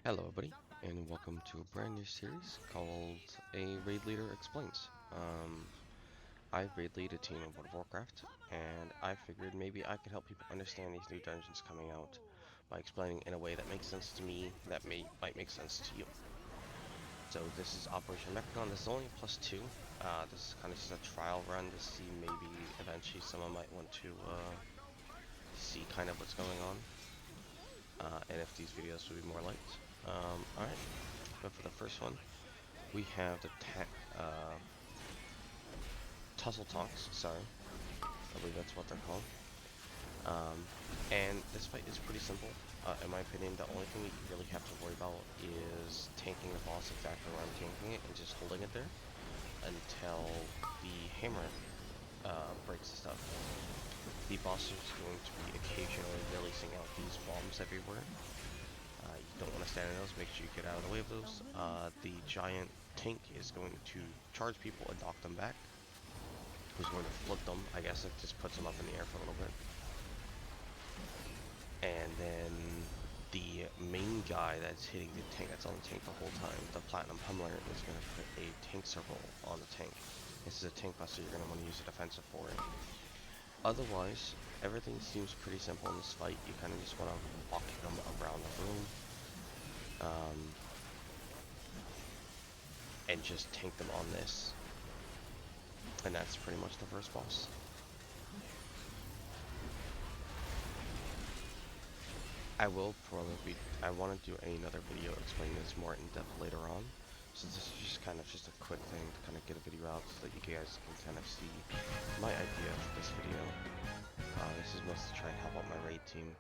Hello everybody, and welcome to a brand new series called A Raid Leader Explains. I raid lead a team of World of Warcraft, and I figured maybe I could help people understand these new dungeons coming out by explaining in a way that makes sense to me, that might make sense to you. So this is Operation Mechagon. This is only a +2. This is kind of just a trial run to see maybe eventually someone might want to see kind of what's going on, and if these videos will be more liked. Alright, but for the first one, we have the Tussle Talks, sorry. I believe that's what they're called. And this fight is pretty simple. In my opinion, the only thing you really have to worry about is tanking the boss exactly where I'm tanking it and just holding it there until the hammer breaks the stuff. The boss is going to be occasionally releasing out these bombs everywhere. You don't want to stand in those, make sure you get out of the way of those. The giant tank is going to charge people and knock them back. Who's going to flip them? I guess it just puts them up in the air for a little bit. And then the main guy that's hitting the tank, that's on the tank the whole time, the Platinum Pummeler, is going to put a tank circle on the tank. This is a tank buster, you're going to want to use a defensive for it. Otherwise, everything seems pretty simple in this fight. You kind of just want to walk them around the room. And just tank them on this. And that's pretty much the first boss. I want to do another video explaining this more in depth later on. So this is just kind of just a quick thing to kind of get a video out so that you guys can kind of see my idea for this video. This is mostly to try and help out my raid team.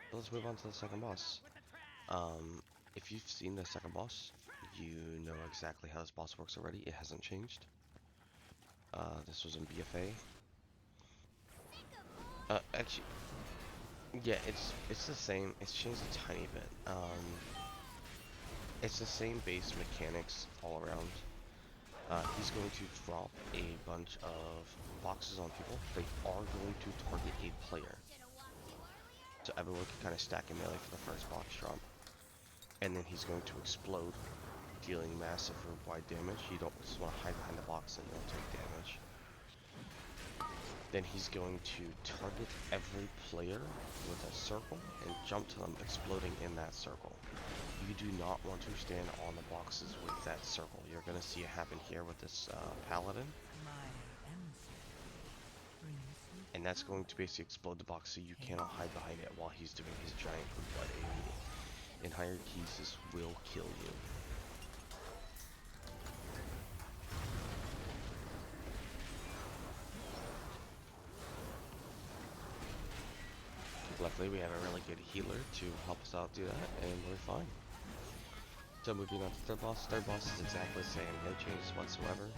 But let's move on to the second boss. If you've seen the second boss, you know exactly how this boss works already. It hasn't changed. This was in BFA. Actually, yeah, it's the same. It's changed a tiny bit. It's the same base mechanics all around. He's going to drop a bunch of boxes on people. They are going to target a player. So everyone can kind of stack in melee for the first box drop. And then he's going to explode, dealing massive or wide damage. You don't just want to hide behind the box and you'll take damage. Then he's going to target every player with a circle and jump to them, exploding in that circle. You do not want to stand on the boxes with that circle. You're going to see it happen here with this paladin. And that's going to basically explode the box so you cannot hide behind it while he's doing his giant blood AoE. In higher keys, this will kill you. Luckily, we have a really good healer to help us out do that, and we're fine. So moving on to third boss. Third boss is exactly the same, no changes whatsoever.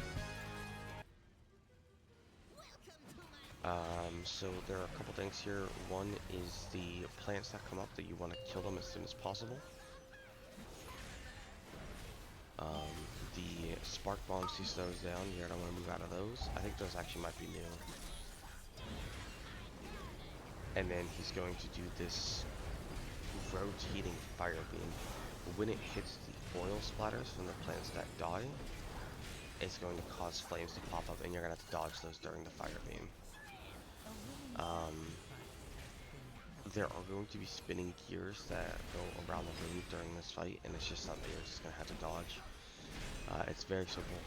So there are a couple things here. One is the plants that come up that you want to kill them as soon as possible. The spark bombs, he throws down. You're gonna want to move out of those. I think those actually might be new. And then he's going to do this rotating fire beam. When it hits the oil splatters from the plants that die, it's going to cause flames to pop up, and you're gonna have to dodge those during the fire beam. There are going to be spinning gears that go around the room during this fight, and it's just something you're just gonna have to dodge. It's very simple,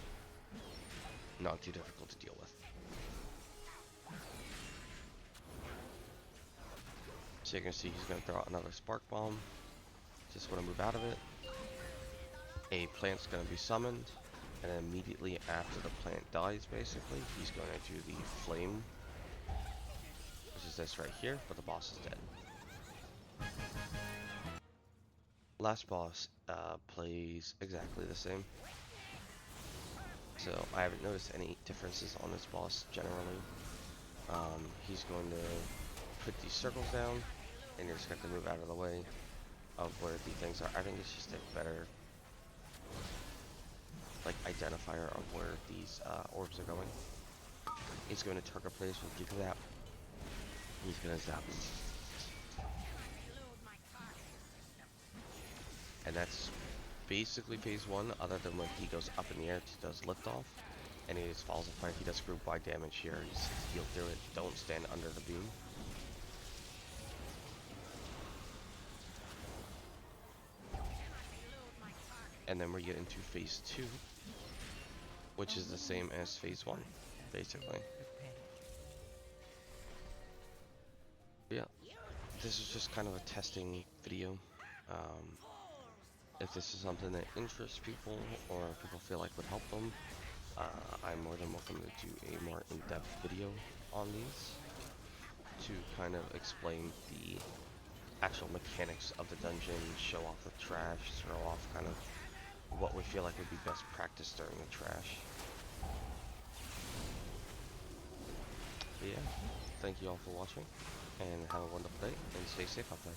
not too difficult to deal with. So you can see he's gonna throw out another spark bomb. Just want to move out of it. A plant's gonna be summoned, and then immediately after the plant dies, basically, he's going to do the flame, which is this right here, but the boss is dead. Last boss plays exactly the same. So I haven't noticed any differences on this boss generally. He's going to put these circles down, and you're just going to move out of the way of where the things are. I think it's just a better identifier of where these orbs are going. He's going to target players with Giga Zap. He's going to zap them. and that's basically phase 1, other than when he goes up in the air, he does liftoff, and he just falls apart. He does group wide damage here. He's heal through it. Don't stand under the beam. And then we get into phase 2, which is the same as phase 1, basically. But yeah, this is just kind of a testing video. If this is something that interests people or people feel like would help them, I'm more than welcome to do a more in-depth video on these to kind of explain the actual mechanics of the dungeon, show off the trash, throw off kind of what we feel like would be best practice during the trash. But yeah, thank you all for watching, and have a wonderful day, and stay safe out there.